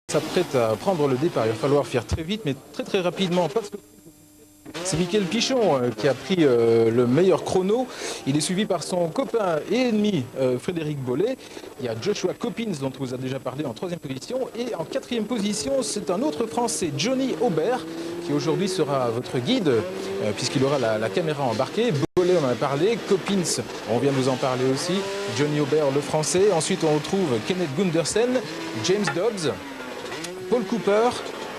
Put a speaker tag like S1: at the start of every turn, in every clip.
S1: S'apprête à prendre le départ. Il va falloir faire très vite, mais très rapidement. Parce que c'est Mickaël Pichon qui a pris le meilleur chrono. Il est suivi par son copain et ennemi Frédéric Bollé. Il y a Joshua Coppins dont on vous a déjà parlé en 3e position. Et en 4e position, c'est un autre Français, Johnny Aubert, qui aujourd'hui sera votre guide puisqu'il aura la caméra embarquée. Bollé, on en a parlé. Coppins, on vient de vous en parler aussi. Johnny Aubert, le Français. Ensuite, on retrouve Kenneth Gundersen, James Dobbs, Paul Cooper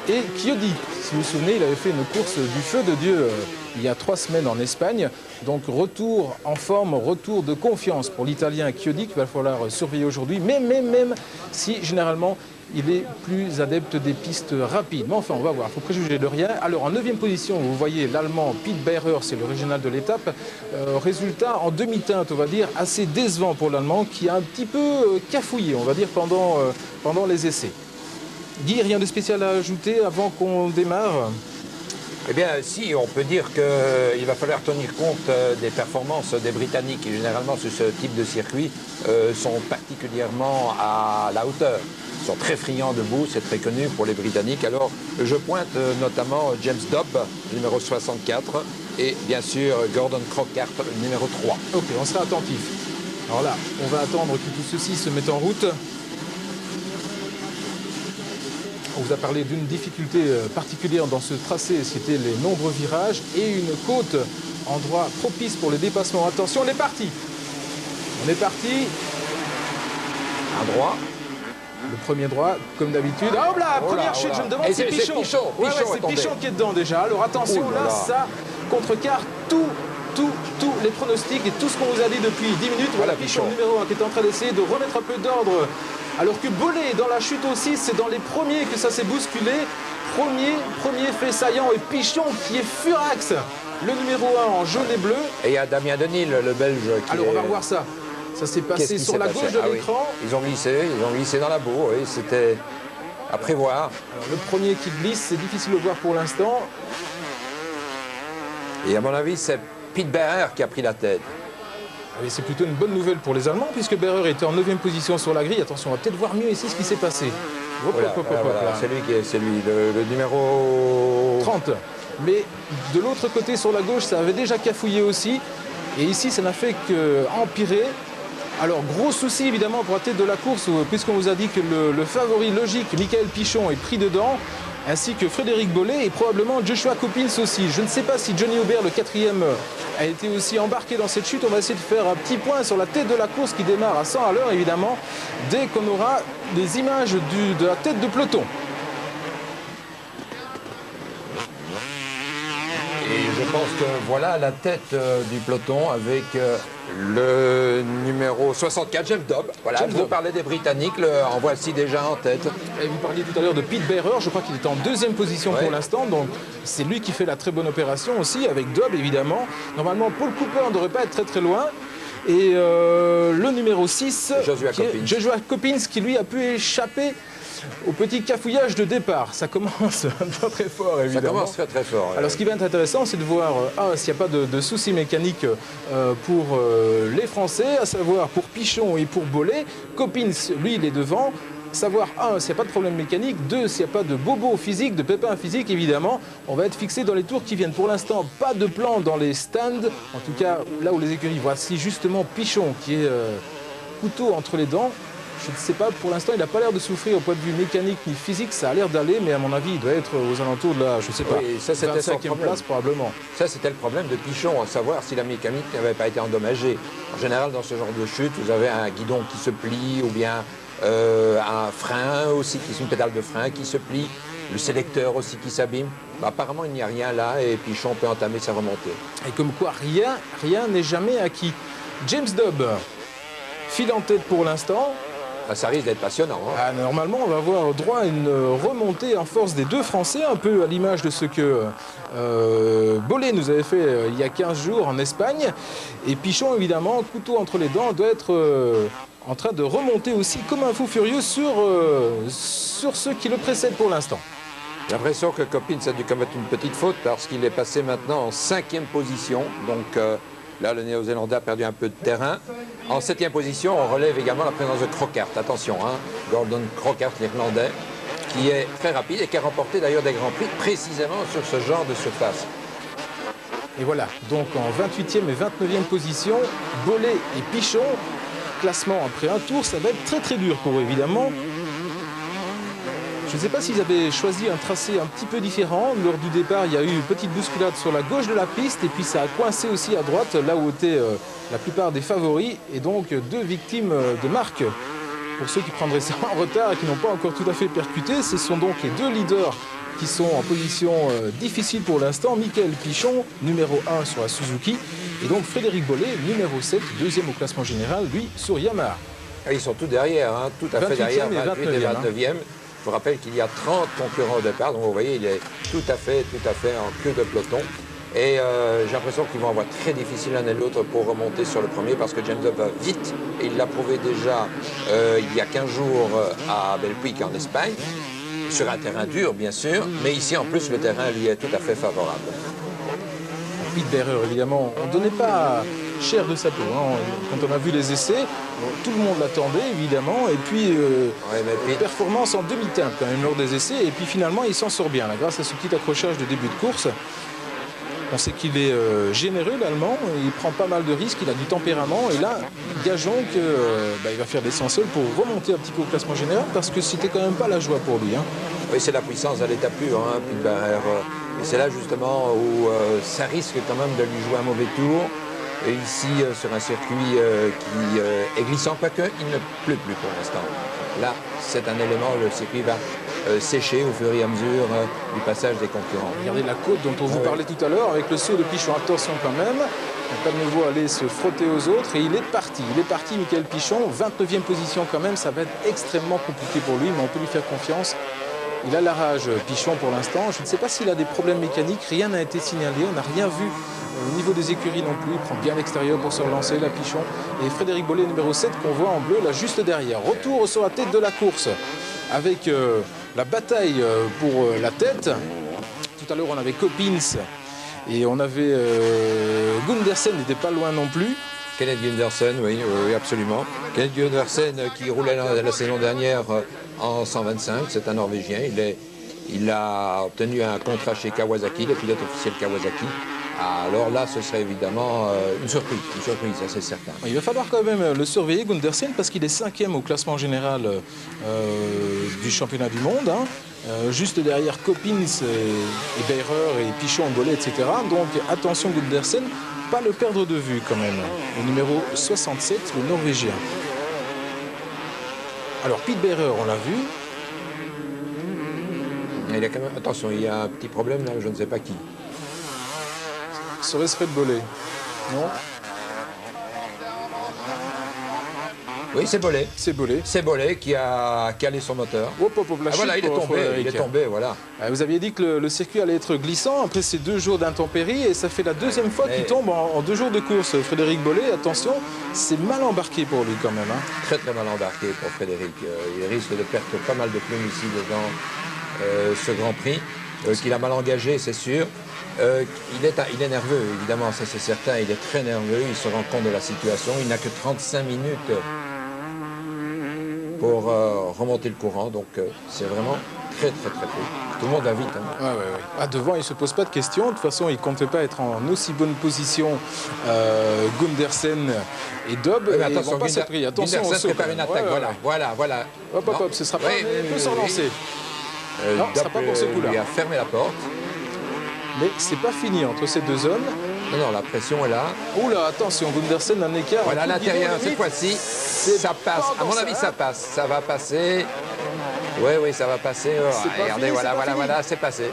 S1: et Chiodi. Si vous vous souvenez, il avait fait une course du feu de Dieu il y a 3 semaines en Espagne. Donc retour en forme, retour de confiance pour l'Italien Chiodi qu'il va falloir surveiller aujourd'hui. Même si généralement il est plus adepte des pistes rapides. Mais enfin, on va voir, il faut préjuger de rien. Alors en 9e position, vous voyez l'Allemand Pete Beirer, c'est le régional de l'étape. Résultat en demi-teinte, on va dire, assez décevant pour l'Allemand qui a un petit peu cafouillé, on va dire, pendant les essais. Guy, rien de spécial à ajouter avant qu'on démarre?
S2: Eh bien, si, on peut dire qu'il va falloir tenir compte des performances des Britanniques qui, généralement, sur ce type de circuit, sont particulièrement à la hauteur. Ils sont très friands debout, c'est très connu pour les Britanniques. Alors, je pointe notamment James Dobbs, numéro 64, et bien sûr Gordon Crockart, numéro 3.
S1: Ok, on sera attentif. Alors là, on va attendre que tout ceci se mette en route. On vous a parlé d'une difficulté particulière dans ce tracé, c'était les nombreux virages et une côte, endroit propice pour le dépassement. Attention, on est parti. On est parti.
S2: Un droit.
S1: Le premier droit, comme d'habitude. Ah, là, première chute, je me demande si c'est Pichon. C'est Pichon qui est dedans déjà. Alors attention, là, ça contrecarre tous les pronostics et tout ce qu'on vous a dit depuis 10 minutes. Voilà Pichon, numéro 1, qui est en train d'essayer de remettre un peu d'ordre. Alors que Bollé dans la chute aussi, c'est dans les premiers que ça s'est bousculé. Premier fait saillant et Pichon qui est furax. Le numéro 1 en jaune et bleu.
S2: Et il y a Damien Denil, le Belge.
S1: Alors on va revoir ça. Ça s'est passé sur la gauche de l'écran.
S2: Oui. Ils ont glissé dans la boue, oui, c'était à prévoir.
S1: Alors, le premier qui glisse, c'est difficile de voir pour l'instant.
S2: Et à mon avis, c'est Pete Beirer qui a pris la tête.
S1: C'est plutôt une bonne nouvelle pour les Allemands, puisque Beirer était en 9e position sur la grille. Attention, on va peut-être voir mieux ici ce qui s'est passé.
S2: Voilà, c'est lui, le numéro
S1: 30. Mais de l'autre côté, sur la gauche, ça avait déjà cafouillé aussi. Et ici, ça n'a fait qu'empirer. Alors, gros souci, évidemment, pour la tête de la course, puisqu'on vous a dit que le favori logique, Mickaël Pichon, est pris dedans, ainsi que Frédéric Bollé et probablement Joshua Coppins aussi. Je ne sais pas si Johnny Aubert, le 4e, a été aussi embarqué dans cette chute. On va essayer de faire un petit point sur la tête de la course qui démarre à 100 à l'heure, évidemment, dès qu'on aura des images de la tête de peloton.
S2: Et je pense que voilà la tête du peloton avec le numéro 64, James Dobbs. Voilà, vous parlez des Britanniques, en voici déjà en tête.
S1: Et vous parliez tout à l'heure de Pete Beirer, je crois qu'il est en 2e position pour l'instant, donc c'est lui qui fait la très bonne opération aussi, avec Dobbs évidemment. Normalement, Paul Cooper ne devrait pas être très loin. Et le numéro 6, Joshua Coppins, qui lui a pu échapper au petit cafouillage de départ. Ça commence pas très fort, évidemment.
S2: Ça commence très fort.
S1: Alors, ce qui va être intéressant, c'est de voir s'il n'y a pas de soucis mécaniques pour les Français, à savoir pour Pichon et pour Bollé. Coppins, lui, il est devant. Savoir, s'il n'y a pas de problème mécanique, 2, s'il n'y a pas de bobo physique, de pépins physiques, évidemment, on va être fixé dans les tours qui viennent. Pour l'instant, pas de plan dans les stands, en tout cas, là où les écuries. Voici justement Pichon, qui est couteau entre les dents. Je ne sais pas, pour l'instant, il n'a pas l'air de souffrir au point de vue mécanique ni physique. Ça a l'air d'aller, mais à mon avis, il doit être aux alentours de la, je ne sais pas,
S2: oui, ça, c'était
S1: 25e place probablement.
S2: Ça, c'était le problème de Pichon, à savoir si la mécanique n'avait pas été endommagée. En général, dans ce genre de chute, vous avez un guidon qui se plie ou bien un frein aussi, une pédale de frein qui se plie, le sélecteur aussi qui s'abîme. Apparemment, il n'y a rien là et Pichon peut entamer sa remontée.
S1: Et comme quoi, rien n'est jamais acquis. James Dobbs file en tête pour l'instant.
S2: Ça risque d'être passionnant. Hein.
S1: Normalement, on va avoir droit à une remontée en force des 2 Français, un peu à l'image de ce que Bollé nous avait fait il y a 15 jours en Espagne. Et Pichon, évidemment, couteau entre les dents, doit être en train de remonter aussi comme un fou furieux sur ceux qui le précèdent pour l'instant.
S2: J'ai l'impression que Coppins a dû commettre une petite faute parce qu'il est passé maintenant en 5e position. Donc là, le Néo-Zélandais a perdu un peu de terrain. En 7e position, on relève également la présence de Crockart. Attention, Gordon Crockart, l'Irlandais. qui est très rapide et qui a remporté d'ailleurs des grands prix précisément sur ce genre de surface.
S1: Et voilà, donc en 28e et 29e position, Bollé et Pichon. Classement après un tour, ça va être très très dur pour eux évidemment. Je ne sais pas s'ils avaient choisi un tracé un petit peu différent. Lors du départ, il y a eu une petite bousculade sur la gauche de la piste et puis ça a coincé aussi à droite, là où étaient la plupart des favoris. Et donc deux victimes de marque. Pour ceux qui prendraient ça en retard et qui n'ont pas encore tout à fait percuté, ce sont donc les deux leaders qui sont en position difficile pour l'instant. Michael Pichon, numéro 1 sur la Suzuki. Et donc Frédéric Bollé, numéro 7, deuxième au classement général, lui sur Yamaha.
S2: Ils sont tous derrière, hein, tout à fait derrière, 28 et 29e. Je vous rappelle qu'il y a 30 concurrents au départ, donc vous voyez, il est tout à fait en queue de peloton. Et j'ai l'impression qu'ils vont avoir très difficile l'un et l'autre pour remonter sur le premier parce que James Hunt va vite. Et il l'a prouvé déjà il y a 15 jours à Belpuig en Espagne, sur un terrain dur bien sûr, mais ici en plus le terrain lui est tout à fait favorable.
S1: Pete Beirer, évidemment, on ne donnait pas cher de sa peau. Hein. Quand on a vu les essais, tout le monde l'attendait, évidemment. Et puis, performance en demi-teinte, quand même, lors des essais. Et puis, finalement, il s'en sort bien, là, grâce à ce petit accrochage de début de course. On sait qu'il est généreux, l'Allemand. Il prend pas mal de risques, il a du tempérament. Et là, gageons qu'il va faire l'essentiel pour remonter un petit peu au classement général, parce que c'était quand même pas la joie pour lui. Hein.
S2: Oui, c'est la puissance à l'état pur, hein, Pete Beirer. Et c'est là justement où ça risque quand même de lui jouer un mauvais tour. Et ici, sur un circuit qui est glissant, quoique il ne pleut plus pour l'instant. Là, c'est un élément, le circuit va sécher au fur et à mesure du passage des concurrents.
S1: Regardez la côte dont on vous parlait tout à l'heure, avec le saut de Pichon. Attention quand même, on peut de nouveau aller se frotter aux autres. Et il est parti, Michael Pichon, 29e position quand même. Ça va être extrêmement compliqué pour lui, mais on peut lui faire confiance. Il a la rage, Pichon, pour l'instant. Je ne sais pas s'il a des problèmes mécaniques. Rien n'a été signalé. On n'a rien vu au niveau des écuries non plus. Il prend bien l'extérieur pour se relancer, la Pichon. Et Frédéric Bollé, numéro 7, qu'on voit en bleu, là, juste derrière. Retour sur la tête de la course avec la bataille pour la tête. Tout à l'heure, on avait Coppins et on avait Gundersen, n'était pas loin non plus.
S2: Kenneth Gundersen, oui, absolument. Kenneth Gundersen qui roulait la saison dernière en 125, c'est un Norvégien. Il a obtenu un contrat chez Kawasaki, le pilote officiel Kawasaki. Alors là, ce serait évidemment une surprise, ça c'est certain.
S1: Il va falloir quand même le surveiller, Gundersen, parce qu'il est 5e au classement général du championnat du monde. Hein. Juste derrière Coppins et Beirer et Pichon, Bollé, etc. Donc attention Gundersen, pas le perdre de vue quand même. Le numéro 67, le Norvégien. Alors Pete Beirer, on l'a vu.
S2: Il y a quand même, attention, il y a un petit problème là, je ne sais pas qui.
S1: Serait-ce Fred Bollé? Non.
S2: Oui, c'est Bollé.
S1: C'est Bollé.
S2: C'est Bollé qui a calé son moteur.
S1: Hop, la
S2: voilà, il est tombé, voilà.
S1: Vous aviez dit que le circuit allait être glissant après ces 2 jours d'intempéries et ça fait la deuxième fois qu'il tombe en 2 jours de course. Frédéric Bollé, attention, c'est mal embarqué pour lui quand même. Hein.
S2: Très très mal embarqué pour Frédéric. Il risque de perdre pas mal de plumes ici dans ce Grand Prix, qu'il a mal engagé, c'est sûr. Il est nerveux, évidemment, ça c'est certain. Il est très nerveux, il se rend compte de la situation. Il n'a que 35 minutes pour remonter le courant, donc c'est vraiment très peu. Tout le monde va vite. Hein.
S1: Ouais. Devant, il ne se pose pas de questions. De toute façon, il ne comptait pas être en aussi bonne position Gundersen et Dobb.
S2: Oui, attention,
S1: Gundersen
S2: prépare une attaque, voilà.
S1: Hop, ce sera pas... il peut s'en lancer. Non, ce ne sera pas pour ce coup-là.
S2: Il a fermé la porte.
S1: Mais c'est pas fini entre ces deux hommes.
S2: Non, la pression est là.
S1: Oula, attention, Gundersen un écart.
S2: Voilà, à l'intérieur, cette fois-ci, ça passe. À mon avis, ça passe. Ça va passer. Oui, ça va passer. Regardez,
S1: fini,
S2: voilà, c'est passé.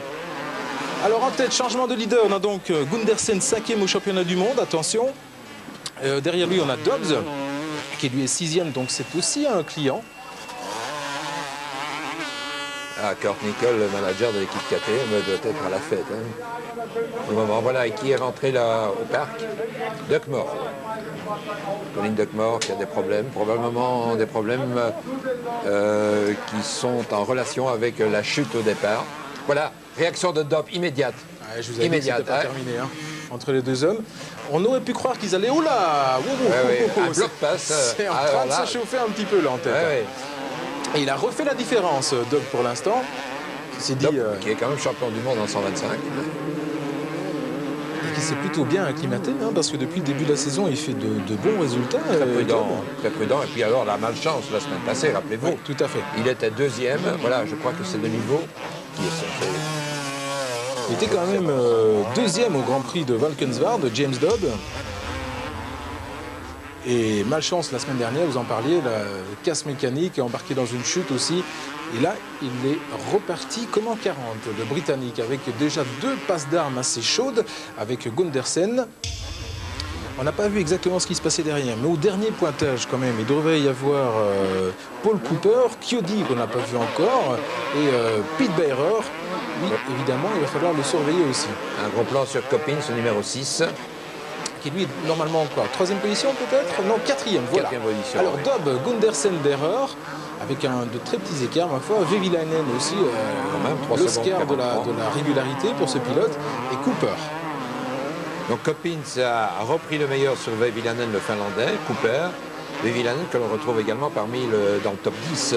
S1: Alors en tête, changement de leader. On a donc Gundersen 5e au championnat du monde, attention. Derrière lui, on a Dobbs, qui lui est 6e, donc c'est aussi un client.
S2: Kurt Nicholl, le manager de l'équipe KTM, doit être à la fête. Hein. Au moment, voilà, et qui est rentré là au parc? Duckmore. Colin Duckmore qui a des problèmes, probablement des problèmes qui sont en relation avec la chute au départ. Voilà, réaction de Dobb immédiate.
S1: Je vous ai dit que c'était pas terminé entre les deux hommes. On aurait pu croire qu'ils allaient... Oula
S2: un bloc passe.
S1: C'est en train de se chauffer un petit peu là en tête. Et il a refait la différence, Doug, pour l'instant. Ceci dit,
S2: Qui est quand même champion du monde en 125.
S1: et qui s'est plutôt bien acclimaté, hein, parce que depuis le début de la saison, il fait de bons résultats.
S2: Très prudent, très prudent. Et puis alors, la malchance la semaine passée, rappelez-vous.
S1: Oui, tout à fait.
S2: Il était deuxième. Voilà, je crois que c'est de niveau qui est sorti.
S1: Il était quand même deuxième au Grand Prix de Valkenswaard, de James Dobb. Et malchance, la semaine dernière, vous en parliez, la casse mécanique, embarqué dans une chute aussi. Et là, il est reparti comme en 40, le Britannique, avec déjà 2 passes d'armes assez chaudes, avec Gundersen. On n'a pas vu exactement ce qui se passait derrière, mais au dernier pointage quand même, il devrait y avoir Paul Cooper, Chiodi qu'on n'a pas vu encore, et Pete Beirer. Oui, évidemment, il va falloir le surveiller aussi.
S2: Un gros plan sur Coppins, au numéro 6.
S1: Qui lui est normalement quoi, 3e position peut-être? Non, 4e, voilà.
S2: 4e position.
S1: Alors
S2: oui.
S1: Dobb, Gundersen, Beirer, avec de très petits écarts, ma foi. Vehviläinen aussi,
S2: Quand même, 3
S1: l'Oscar
S2: secondes
S1: de la régularité pour ce pilote, et Cooper.
S2: Donc Coppins a repris le meilleur sur Vehviläinen, le Finlandais. Cooper, Vehviläinen que l'on retrouve également dans le top 10.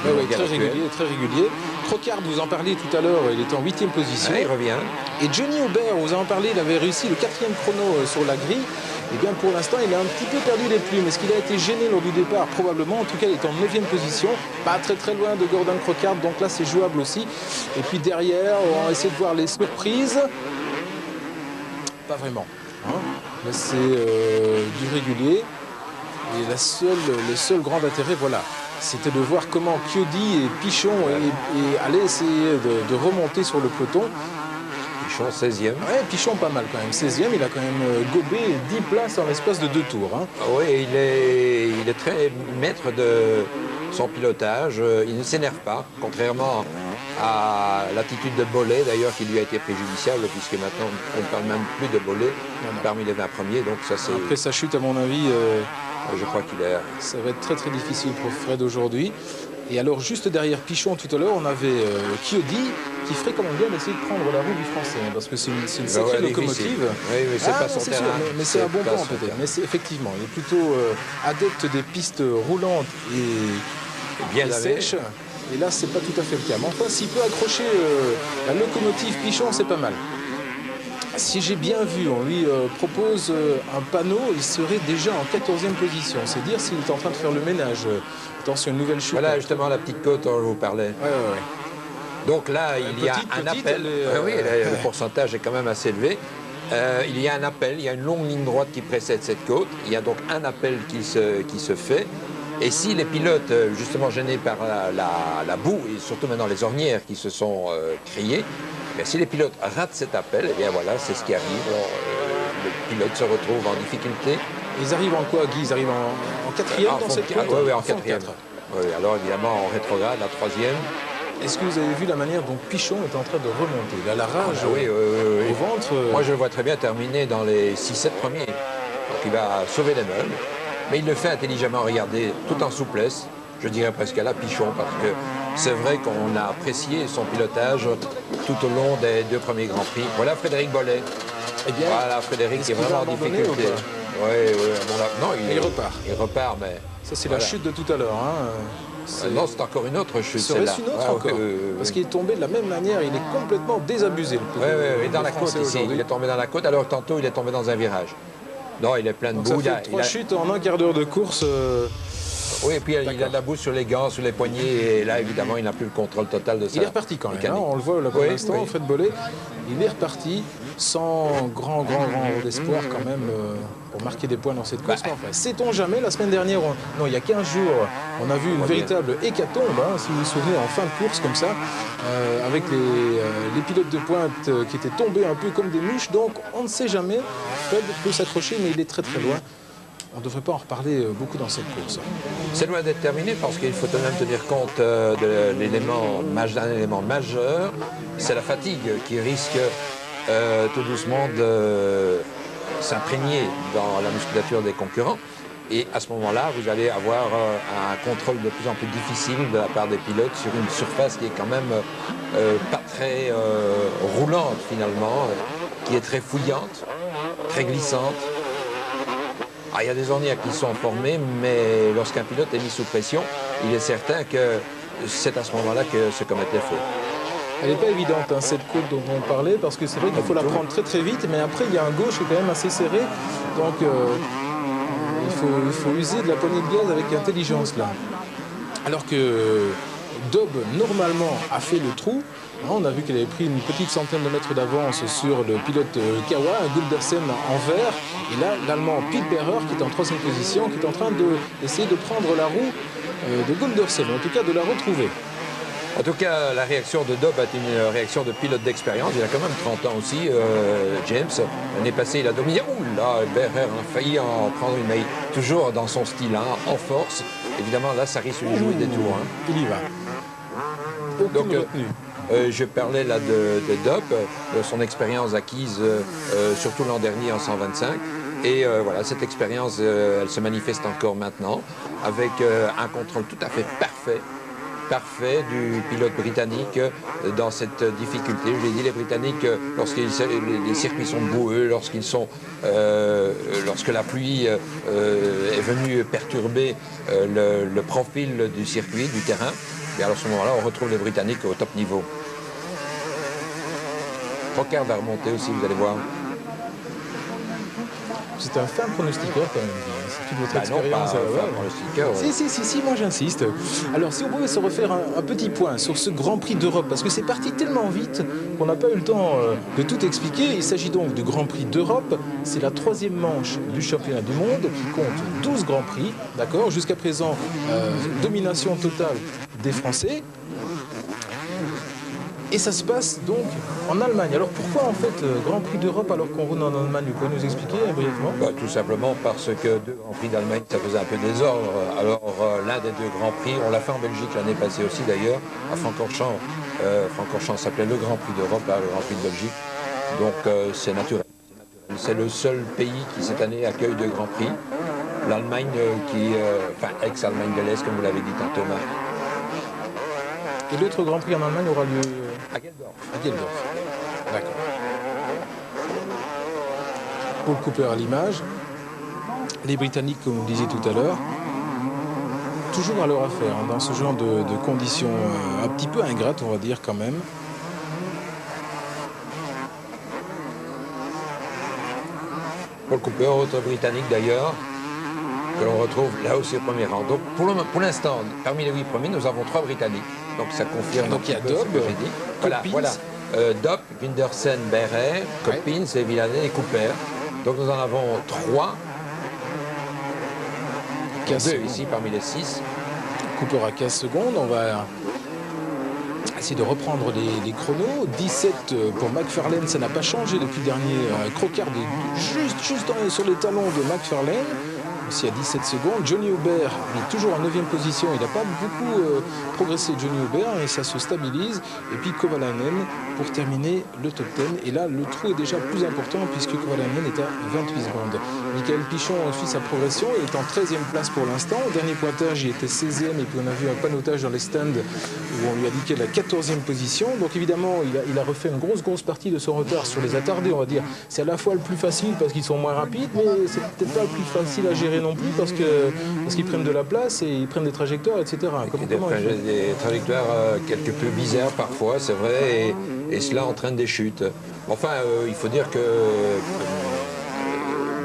S1: Ouais,
S2: mondial
S1: très
S2: actuel.
S1: régulier, très régulier. Crocard, vous en parliez tout à l'heure, il était en 8e position.
S2: Ouais, il revient.
S1: Et Johnny Aubert, vous en parlez, il avait réussi le 4e chrono sur la grille. Et bien pour l'instant, il a un petit peu perdu les plumes. Est-ce qu'il a été gêné lors du départ? Probablement. En tout cas, il est en 9e position. Pas très très loin de Gordon Crocard. Donc là, c'est jouable aussi. Et puis derrière, on va essayer de voir les surprises. Pas vraiment. Hein. Là, c'est du régulier. Et le seul grand intérêt, voilà, c'était de voir comment Chiodi et Pichon allaient essayer de remonter sur le peloton.
S2: Pichon 16e.
S1: Ouais, Pichon pas mal quand même. 16e, il a quand même gobé 10 places en l'espace de 2 tours. Hein.
S2: Ah oui, il est très maître de son pilotage. Il ne s'énerve pas, contrairement à l'attitude de Bollé, d'ailleurs, qui lui a été préjudiciable, puisque maintenant, on ne parle même plus de Bollé parmi les 20 premiers. Donc ça, c'est...
S1: Après sa chute, à mon avis,
S2: Je crois qu'il est...
S1: ça va être très très difficile pour Fred aujourd'hui. Et alors, juste derrière Pichon, tout à l'heure, on avait Chiodi, qui ferait quand même bien d'essayer de prendre la roue du Français, hein, parce que c'est une sacrée locomotive.
S2: Oui, mais c'est pas son
S1: c'est
S2: terrain.
S1: sûr, mais c'est un bon
S2: pas
S1: point
S2: son
S1: peut-être.
S2: terrain.
S1: Mais c'est effectivement, il est plutôt adepte des pistes roulantes et
S2: Bien lavé.
S1: sèches. Et là, c'est pas tout à fait le cas. Mais enfin, s'il peut accrocher la locomotive Pichon, c'est pas mal. Si j'ai bien vu, on lui propose un panneau, il serait déjà en 14e position. C'est dire s'il est en train de faire le ménage. Attention, une nouvelle chute.
S2: Voilà justement la petite côte dont je vous parlais.
S1: Ouais.
S2: Donc là, il y a un appel.
S1: elle est,
S2: Oui, le pourcentage est quand même assez élevé. Il y a un appel, il y a une longue ligne droite qui précède cette côte. Il y a donc un appel qui se fait. Et si les pilotes, justement gênés par la boue, et surtout maintenant les ornières qui se sont criées, eh si les pilotes ratent cet appel, eh bien voilà, c'est ce qui arrive. Alors, le pilote se retrouve en difficulté.
S1: Ils arrivent en quoi, Guy? Ils arrivent en 4e dans cette côte?
S2: Oui, en 4e. Oui, alors évidemment, en rétrograde, la 3e.
S1: Est-ce que vous avez vu la manière dont Pichon est en train de remonter? Il a la rage
S2: Oui.
S1: au ventre.
S2: Moi, je le vois très bien terminer dans les 6-7 premiers. Donc il va sauver les meubles. Mais il le fait intelligemment, regardez, tout en souplesse. Je dirais presque à la Pichon, parce que c'est vrai qu'on a apprécié son pilotage tout au long des 2 premiers Grands Prix. Voilà Frédéric Bollé.
S1: Eh bien,
S2: Voilà Frédéric qui est
S1: qu'il
S2: vraiment
S1: va
S2: en
S1: abandonner
S2: difficulté.
S1: ou pas?
S2: Oui, non,
S1: il repart.
S2: Il repart, mais...
S1: Ça, c'est
S2: Voilà.
S1: la chute de tout à l'heure. Hein.
S2: Non, c'est encore une autre chute,
S1: Serait-ce
S2: celle-là.
S1: une autre
S2: Ouais,
S1: encore?
S2: oui.
S1: Parce qu'il est tombé de la même manière, il est complètement désabusé.
S2: Oui, dans la côte ici. Il est tombé dans la côte, alors que tantôt il est tombé dans un virage. Non, il est plein de
S1: Donc
S2: boue.
S1: ça fait 3 chutes en un quart d'heure de course.
S2: Oui, et puis il a de la boue sur les gants, sur les poignets, et là évidemment il n'a plus le contrôle total de ça.
S1: Il est reparti quand même, hein, on le voit là pour l'instant, Fred Bollé. Il est reparti sans grand espoir quand même pour marquer des points dans cette course. Enfin, sait-on jamais, la semaine dernière, non, il y a 15 jours, on a vu une véritable hécatombe, hein, si vous vous souvenez, en fin de course comme ça, avec les pilotes de pointe qui étaient tombés un peu comme des mouches. Donc on ne sait jamais, Fred peut s'accrocher, mais il est très loin. On ne devrait pas en reparler beaucoup dans cette course.
S2: C'est loin d'être terminé parce qu'il faut quand même tenir compte d'un élément majeur, c'est la fatigue qui risque tout doucement de s'imprégner dans la musculature des concurrents. Et à ce moment-là, vous allez avoir un contrôle de plus en plus difficile de la part des pilotes sur une surface qui est quand même pas très roulante finalement, qui est très fouillante, très glissante. Ah, il y a des ornières qui sont formées, mais lorsqu'un pilote est mis sous pression, il est certain que c'est à ce moment-là que se commettent les fautes.
S1: Elle n'est pas évidente, hein, cette côte dont on parlait, parce que c'est vrai qu'il faut la prendre très très vite, mais après il y a un gauche qui est quand même assez serré, donc il faut user de la poignée de gaz avec intelligence là. Alors que Dobb, normalement, a fait le trou. On a vu qu'elle avait pris une petite centaine de mètres d'avance sur le pilote Kawa, un Gundersen en vert. Et là, l'Allemand Pete Berrer, qui est en troisième position, qui est en train d'essayer de prendre la roue de Gundersen, en tout cas de la retrouver.
S2: En tout cas, la réaction de Dobb est une réaction de pilote d'expérience. Il a quand même 30 ans aussi, James. L'année passée, il a dominé. Ouh là, Berrer a failli en prendre une, mais toujours dans son style, hein, en force. Évidemment, là, ça risque de jouer des tours. Hein.
S1: Il y va. Aucune retenue.
S2: Je parlais là de Dobb, de son expérience acquise surtout l'an dernier en 125. Et voilà, cette expérience, elle se manifeste encore maintenant avec un contrôle tout à fait parfait du pilote britannique dans cette difficulté. Je l'ai dit, les Britanniques, lorsque les circuits sont boueux, lorsque la pluie est venue perturber le profil du circuit, du terrain, et alors à ce moment-là, on retrouve les Britanniques au top niveau. Rocard va remonter aussi, vous allez voir.
S1: C'est un fin pronostiqueur quand même. C'est toute votre expérience.
S2: Non, pas un fin pronostiqueur.
S1: Si, moi j'insiste. Alors si on pouvait se refaire un petit point sur ce Grand Prix d'Europe, parce que c'est parti tellement vite qu'on n'a pas eu le temps de tout expliquer. Il s'agit donc du Grand Prix d'Europe. C'est la troisième manche du championnat du monde qui compte 12 Grands Prix. D'accord. Jusqu'à présent, domination totale des Français. Et ça se passe donc en Allemagne. Alors pourquoi en fait Grand Prix d'Europe alors qu'on roule en Allemagne? Vous pouvez nous expliquer brièvement?
S2: Tout simplement parce que deux Grands Prix d'Allemagne, ça faisait un peu désordre. Alors l'un des deux Grands Prix, on l'a fait en Belgique l'année passée aussi d'ailleurs, à Francorchamps. Francorchamps s'appelait le Grand Prix d'Europe, le Grand Prix de Belgique. Donc c'est naturel. C'est le seul pays qui cette année accueille deux Grands Prix. L'Allemagne ex-Allemagne de l'Est, comme vous l'avez dit tantôt.
S1: Et l'autre Grand Prix en Allemagne aura lieu
S2: à Geldorf.
S1: À Geldorf. D'accord. Paul Cooper à l'image. Les Britanniques, comme vous le disiez tout à l'heure, toujours à leur affaire, hein, dans ce genre de conditions un petit peu ingrates, on va dire quand même.
S2: Paul Cooper, autre Britannique d'ailleurs, que l'on retrouve là aussi au premier rang. Donc pour l'instant, parmi les 8 premiers, nous avons 3 Britanniques. Donc ça confirme
S1: donc il y a Dobb,
S2: ce que j'ai dit. Voilà. Dobb, Gundersen, Berrer, Coppins, Villanet et Cooper. Donc nous en avons 3. 2 ici parmi les 6.
S1: Cooper à 15 secondes. On va essayer de reprendre les chronos. 17 pour McFarlane, ça n'a pas changé depuis le dernier crocard juste sur les talons de McFarlane. Aussi à 17 secondes. Johnny Aubert, il est toujours en 9e position. Il n'a pas beaucoup progressé, Johnny Aubert, et ça se stabilise. Et puis Kovalainen pour terminer le top 10. Et là, le trou est déjà plus important puisque Kovalainen est à 28 secondes. Michael Pichon suit sa progression. Il est en 13e place pour l'instant. Au dernier pointage, il était 16e. Et puis on a vu un panneautage dans les stands où on lui indiquait la 14e position. Donc évidemment, il a refait une grosse partie de son retard sur les attardés, on va dire. C'est à la fois le plus facile parce qu'ils sont moins rapides, mais c'est peut-être pas le plus facile à gérer non plus parce qu'ils prennent de la place et ils prennent des trajectoires, etc.
S2: Des trajectoires quelque peu bizarres parfois, c'est vrai, et cela entraîne des chutes. Enfin, il faut dire que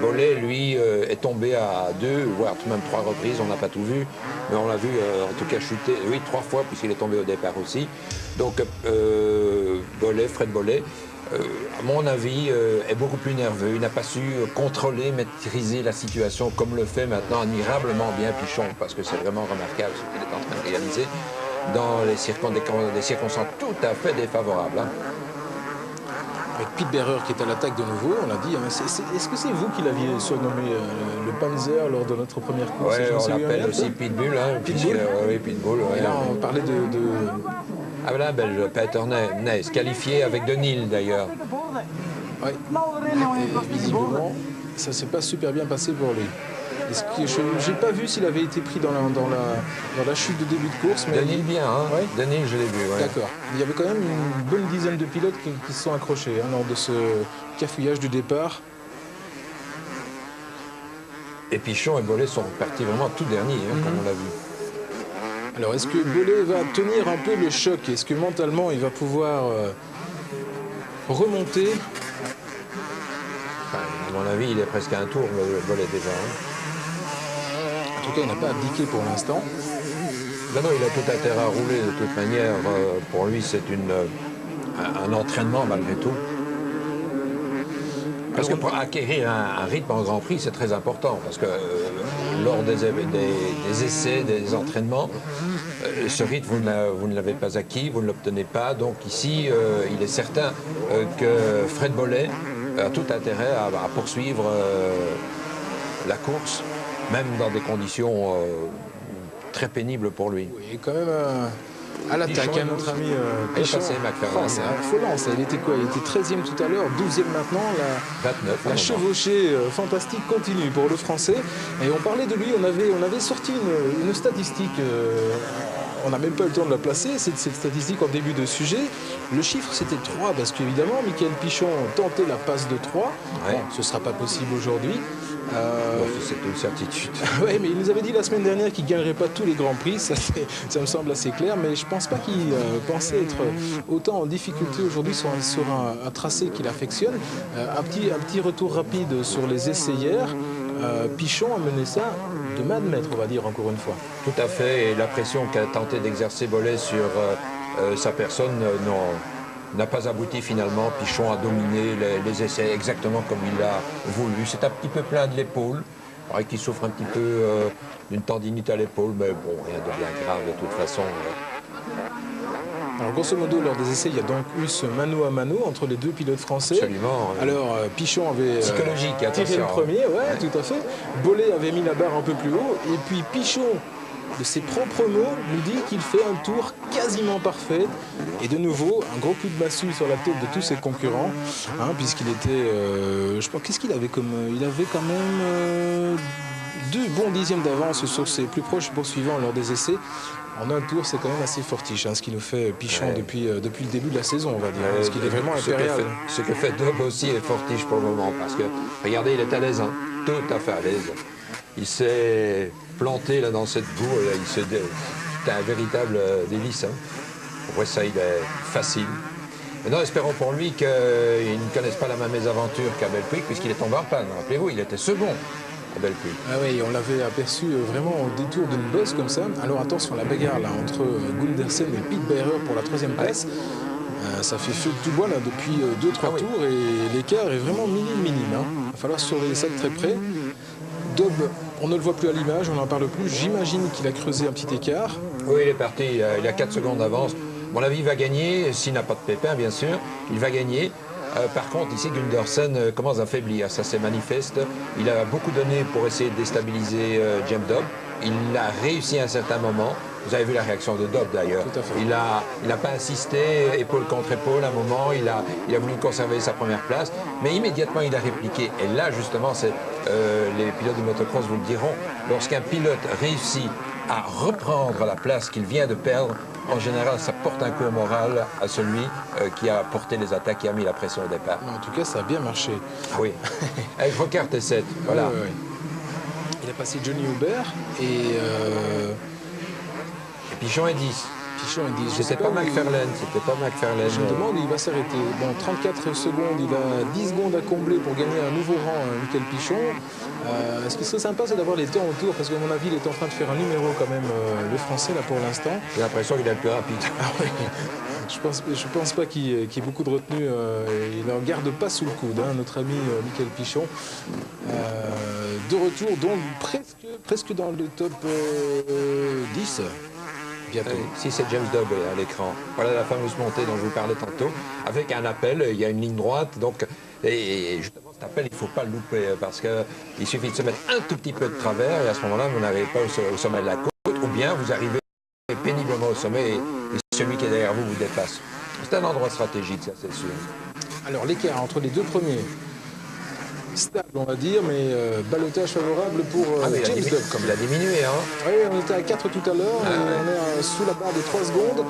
S2: Bollé, lui, est tombé à 2, voire même 3 reprises, on n'a pas tout vu, mais on l'a vu en tout cas chuter, 3 fois puisqu'il est tombé au départ aussi. Donc Fred Bollé, à mon avis, est beaucoup plus nerveux. Il n'a pas su contrôler, maîtriser la situation comme le fait maintenant admirablement bien Pichon, parce que c'est vraiment remarquable ce qu'il est en train de réaliser dans des circonstances tout à fait défavorables. Hein.
S1: Avec Pete Berrer qui est à l'attaque de nouveau, on l'a dit. Hein, est-ce que c'est vous qui l'aviez surnommé le Panzer lors de notre première course?
S2: Oui, on l'appelle aussi Pitbull. Hein,
S1: Pitbull.
S2: Oui, Pitbull.
S1: Et là, on parlait de...
S2: Ah voilà, belge, Peter Nys, qualifié avec Denil d'ailleurs.
S1: Oui. Et visiblement, ça ne s'est pas super bien passé pour lui. Je n'ai pas vu s'il avait été pris dans la chute de début de course.
S2: Denil bien, hein. Ouais. Denil, je l'ai vu. Ouais.
S1: D'accord. Il y avait quand même une bonne dizaine de pilotes qui se sont accrochés lors de ce cafouillage du départ.
S2: Et Pichon et Bollé sont partis vraiment tout dernier, comme on l'a vu.
S1: Alors, est-ce que Bollé va tenir un peu le choc? Est-ce que mentalement, il va pouvoir remonter?
S2: Enfin, à mon avis, il est presque à un tour, le Bollé déjà. Hein.
S1: En tout cas, il n'a pas abdiqué pour l'instant.
S2: Non, il a tout intérêt à rouler de toute manière. Pour lui, c'est un entraînement malgré tout. Parce que pour acquérir un rythme en Grand Prix, c'est très important. Parce que lors des essais, des entraînements, ce rythme, vous ne l'avez pas acquis, vous ne l'obtenez pas. Donc ici, il est certain que Fred Bollé a tout intérêt à poursuivre la course, même dans des conditions très pénibles pour lui.
S1: Oui, quand même à l'attaque, notre ami Pichon.
S2: McFarlane.
S1: C'est affolant, ça. Il était quoi? Il était 13e tout à l'heure, 12e maintenant.
S2: 29.
S1: La chevauchée fantastique continue pour le Français. Et on parlait de lui, on avait sorti une statistique. On n'a même pas eu le temps de la placer, cette statistique en début de sujet. Le chiffre, c'était 3, parce qu'évidemment, Michael Pichon tentait la passe de 3.
S2: Ouais.
S1: Bon, ce ne sera pas possible aujourd'hui.
S2: C'est une certitude.
S1: Oui, mais il nous avait dit la semaine dernière qu'il ne gagnerait pas tous les Grands Prix, ça me semble assez clair, mais je ne pense pas qu'il pensait être autant en difficulté aujourd'hui sur un tracé qu'il affectionne. Un petit retour rapide sur les essais hier. Pichon a mené ça de main de maître, on va dire, encore une fois.
S2: Tout à fait, et la pression qu'a tenté d'exercer Bollé sur sa personne n'a pas abouti finalement. Pichon a dominé les essais exactement comme il l'a voulu. C'est un petit peu plein de l'épaule. Il paraît qu'il souffre un petit peu d'une tendinite à l'épaule, mais bon, rien de bien grave de toute façon.
S1: Alors grosso modo, lors des essais, il y a donc eu ce mano à mano entre les deux pilotes français.
S2: Absolument.
S1: Alors Pichon avait tiré le premier, ouais, tout à fait. Bollé avait mis la barre un peu plus haut. Et puis Pichon, de ses propres mots, nous dit qu'il fait un tour quasiment parfait. Et de nouveau, un gros coup de massue sur la tête de tous ses concurrents, hein, puisqu'il était, je pense, qu'est-ce qu'il avait comme, il avait quand même 2 bons dixièmes d'avance sur ses plus proches poursuivants lors des essais. En un tour, c'est quand même assez fortiche, hein, ce qui nous fait Pichon depuis le début de la saison, on va dire, parce qu'il est vraiment impérial.
S2: Ce que fait Dob aussi est fortiche pour le moment, parce que, regardez, il est à l'aise, hein, tout à fait à l'aise. Il s'est planté là, dans cette boue, c'est un véritable délice. Hein. Pour vrai, ça, il est facile. Maintenant, espérons pour lui qu'il ne connaisse pas la même mésaventure qu'à Belpuig, puisqu'il est tombé en panne. Rappelez-vous, il était second.
S1: Ah oui, on l'avait aperçu vraiment au détour d'une bosse comme ça. Alors attention, la bagarre là entre Gundersen et Pete Beirer pour la 3e place. Ça fait feu de tout bois là depuis 2-3 tours et l'écart est vraiment minime. Hein. Il va falloir surveiller ça de très près. Dob, on ne le voit plus à l'image, on n'en parle plus. J'imagine qu'il a creusé un petit écart.
S2: Oui, il est parti, il a 4 secondes d'avance. Mon avis, il va gagner, s'il n'a pas de pépin, bien sûr, il va gagner. Par contre, ici, Gundersen commence à faiblir, ça c'est manifeste. Il a beaucoup donné pour essayer de déstabiliser James Dob. Il a réussi à un certain moment. Vous avez vu la réaction de Dob d'ailleurs. Il n'a pas insisté, épaule contre épaule à un moment. Il a voulu conserver sa première place. Mais immédiatement, il a répliqué. Et là, justement, les pilotes de motocross vous le diront. Lorsqu'un pilote réussit à reprendre la place qu'il vient de perdre, en général, ça porte un coup au moral à celui qui a porté les attaques, qui a mis la pression au départ.
S1: En tout cas, ça a bien marché.
S2: Oui. Avec Rocard T7, voilà.
S1: Oui. Il a passé Johnny Hubert et
S2: Pichon est 10.
S1: Pichon est 10.
S2: C'était pas McFarlane.
S1: Je me demande où il va s'arrêter. Bon, 34 secondes, il a 10 secondes à combler pour gagner un nouveau rang, Michael Pichon. Ce qui serait sympa, c'est d'avoir les temps autour, parce qu'à mon avis, il est en train de faire un numéro quand même, le français, là, pour l'instant.
S2: J'ai l'impression qu'il est le plus rapide.
S1: Ah oui. Je pense pas qu'il y ait beaucoup de retenue. Il n'en garde pas sous le coude, hein, notre ami Michael Pichon. De retour, donc presque dans le top 10. Bientôt.
S2: Si c'est James Dob à l'écran. Voilà la fameuse montée dont je vous parlais tantôt. Avec un appel, il y a une ligne droite. Donc, et justement, cet appel, il ne faut pas le louper parce qu'il suffit de se mettre un tout petit peu de travers et à ce moment-là, vous n'arrivez pas au sommet de la côte ou bien vous arrivez péniblement au sommet et celui qui est derrière vous dépasse. C'est un endroit stratégique, ça c'est sûr.
S1: Alors l'écart entre les deux premiers, stable on va dire, mais ballottage favorable pour James Dob.
S2: Il a diminué, hein.
S1: Oui, on était à 4 tout à l'heure, on est sous la barre des 3 secondes.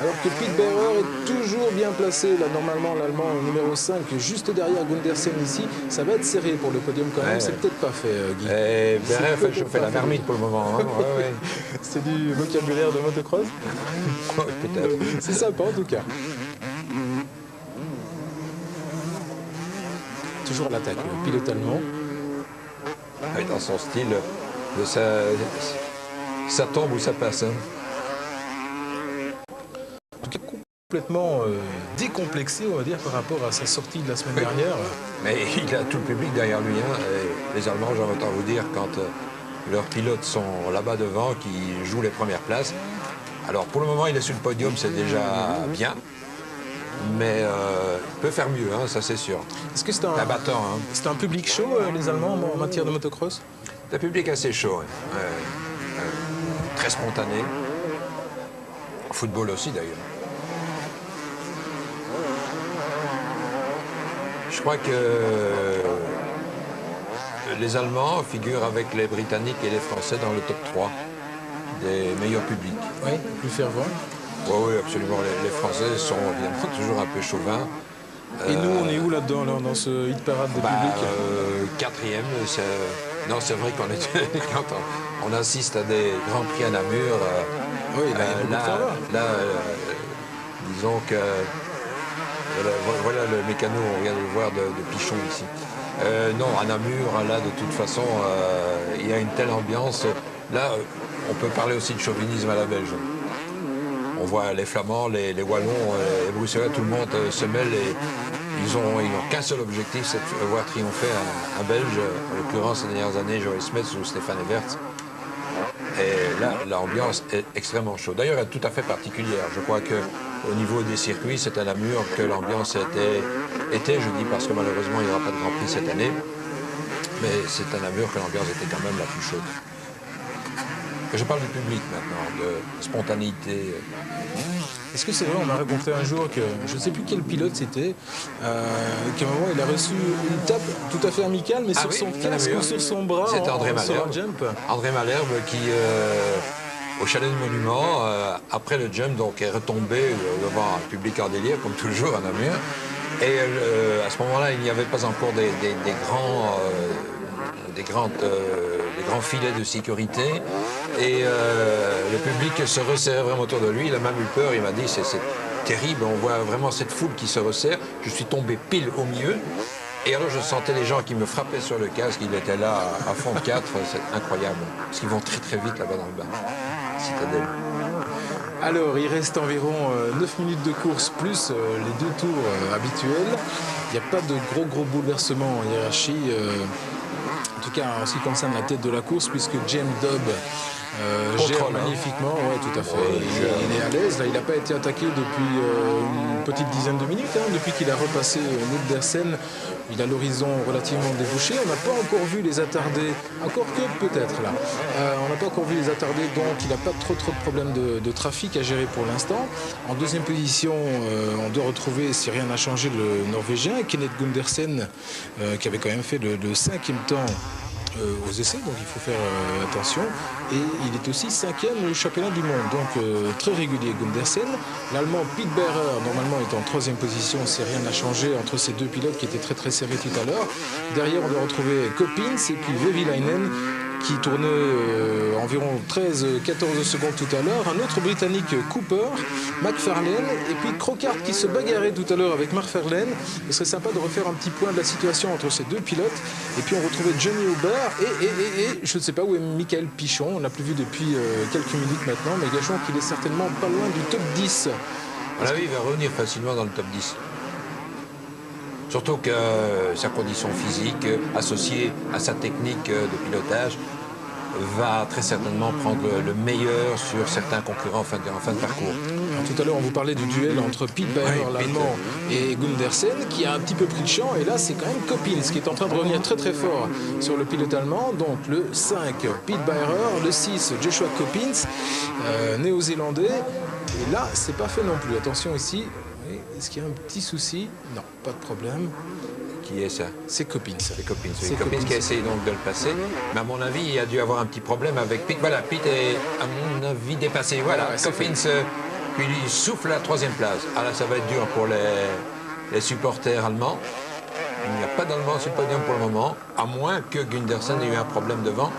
S1: Alors que Pete Beirer est toujours bien placé, là normalement l'Allemand numéro 5, juste derrière Gundersen ici, ça va être serré pour le podium quand même, c'est peut-être pas fait Guy.
S2: Beirer fait chauffer la marmite pour le moment. Hein. Ouais.
S1: C'est du vocabulaire de motocross.
S2: Peut-être.
S1: C'est sympa en tout cas. Toujours à l'attaque, le pilote allemand.
S2: Dans son style, ça tombe ou ça passe. Hein.
S1: En tout cas, complètement décomplexé, on va dire, par rapport à sa sortie de la semaine dernière.
S2: Mais il a tout le public derrière lui. Hein. Et les Allemands, j'ai envie de vous dire, quand leurs pilotes sont là-bas devant, qui jouent les premières places. Alors pour le moment, il est sur le podium, c'est déjà bien. Mais il peut faire mieux, hein, ça c'est sûr.
S1: Est-ce que c'est un public chaud, les Allemands, en matière de motocross?
S2: C'est un public assez chaud, très spontané. Football aussi d'ailleurs. Je crois que les Allemands figurent avec les Britanniques et les Français dans le top 3 des meilleurs publics.
S1: Oui, plus fervent.
S2: Oui, absolument. Les Français sont évidemment toujours un peu chauvins.
S1: Et nous, on est où là-dedans, dans ce hit parade de public?
S2: Quatrième. Non, c'est vrai qu'on est quand on assiste à des grands prix à Namur.
S1: Oui, là,
S2: disons que voilà le mécano, on vient de le voir de Pichon ici. Non, à Namur, là, de toute façon, il y a une telle ambiance. Là, on peut parler aussi de chauvinisme à la belge. On voit les Flamands, les Wallons, les Bruxellois, tout le monde se mêle et ils n'ont qu'un seul objectif, c'est de voir triompher un Belge, en l'occurrence ces dernières années, Joris Smets ou Stéphane Everts. Et là, l'ambiance est extrêmement chaude. D'ailleurs, elle est tout à fait particulière. Je crois qu'au niveau des circuits, c'est à Namur que l'ambiance était, je dis parce que malheureusement, il n'y aura pas de Grand Prix cette année, mais c'est à Namur que l'ambiance était quand même la plus chaude. Je parle du public maintenant, de spontanéité.
S1: Est-ce que c'est vrai, on m'a raconté un jour que, je ne sais plus quel pilote c'était, qu'à un moment il a reçu une tape tout à fait amicale, mais sur son casque ou sur son bras,
S2: c'était André Malherbe.
S1: Sur un jump.
S2: André Malherbe qui, au chalet du Monument, après le jump, donc, est retombé devant un public en délire, comme toujours à Namur. Et à ce moment-là, il n'y avait pas encore des grands filets de sécurité et le public se resserrait vraiment autour de lui. Il a même eu peur, il m'a dit c'est terrible, on voit vraiment cette foule qui se resserre. Je suis tombé pile au milieu et alors je sentais les gens qui me frappaient sur le casque, il était là à fond de 4, c'est incroyable. Parce qu'ils vont très très vite là-bas dans le bas. Citadelle.
S1: Alors, il reste environ 9 minutes de course plus les 2 tours habituels. Il n'y a pas de gros bouleversements en hiérarchie. En tout cas, en ce qui concerne la tête de la course, puisque James Dobb gère magnifiquement, ouais, tout à fait. Il est à l'aise, là, il n'a pas été attaqué depuis une petite dizaine de minutes, depuis qu'il a repassé Nedersen. Il a l'horizon relativement débouché. On n'a pas encore vu les attardés, encore que peut-être là. On n'a pas encore vu les attardés, donc il n'a pas trop de problèmes de trafic à gérer pour l'instant. En deuxième position, on doit retrouver, si rien n'a changé, le Norvégien, Kenneth Gundersen, qui avait quand même fait le 5e temps aux essais, donc il faut faire attention. Et il est aussi 5e au championnat du monde, donc très régulier Gundersen. L'Allemand Pete Beirer, normalement, est en 3e position, si rien n'a changé entre ces deux pilotes qui étaient très serrés tout à l'heure. Derrière, on doit retrouver Coppins et puis Vehviläinen, qui tournait environ 13-14 secondes tout à l'heure. Un autre Britannique, Cooper, McFarlane, et puis Crockart qui se bagarrait tout à l'heure avec McFarlane. Ce serait sympa de refaire un petit point de la situation entre ces deux pilotes. Et puis on retrouvait Johnny Aubert et je ne sais pas où est Michael Pichon. On ne l'a plus vu depuis quelques minutes maintenant, mais gâchons qu'il est certainement pas loin du top 10.
S2: À il va revenir facilement dans le top 10. Surtout que sa condition physique, associée à sa technique de pilotage, va très certainement prendre le meilleur sur certains concurrents en fin de parcours.
S1: Alors, tout à l'heure, on vous parlait du duel entre Pete Beirer, l'Allemand, et Gundersen, qui a un petit peu pris de champ. Et là, c'est quand même Coppins qui est en train de revenir très fort sur le pilote allemand. Donc le 5, Pete Beirer, le 6, Joshua Coppins, néo-zélandais. Et là, c'est pas fait non plus. Attention ici. Est-ce qu'il y a un petit souci? Non, pas de problème.
S2: Qui est ça?
S1: C'est Coppins.
S2: C'est Coppins, oui. Coppins qui a essayé donc de le passer. Mais à mon avis, il a dû avoir un petit problème avec Pete. Voilà, Pete est, à mon avis, dépassé. Voilà, Coppins puis il souffle la 3e place. Ah là, ça va être dur pour les supporters allemands. Il n'y a pas d'Allemand sur le podium pour le moment, à moins que Gundersen ait eu un problème devant.